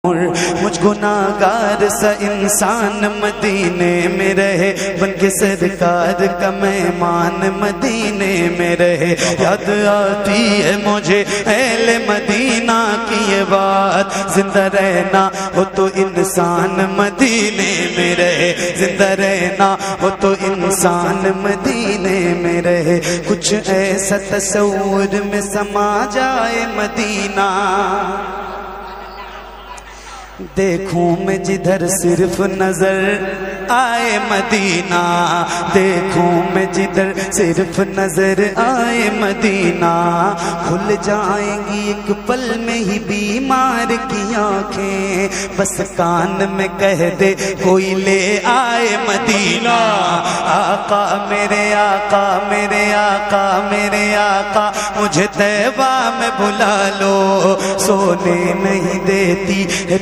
مجھ گناہگار سا انسان مدینے میں رہے، بن کے سرکار کا مہمان مدینے میں رہے۔ یاد آتی ہے مجھے اہل مدینہ کی یہ بات، زندہ رہنا ہو تو انسان مدینے میں رہے، زندہ رہنا ہو تو انسان مدینے میں رہے۔ کچھ ایسا تصور میں سما جائے مدینہ، دیکھوں میں جدھر صرف نظر آئے مدینہ، دیکھوں میں جدھر صرف نظر آئے مدینہ۔ کھل جائیں گی ایک پل میں ہی بیمار کی آنکھیں، بس کان میں کہہ دے کوئی لے آئے مدینہ۔ آقا میرے آقا میرے آقا میرے آقا، مجھے طیبہ میں بلا لو، سونے نہیں دیتی ہے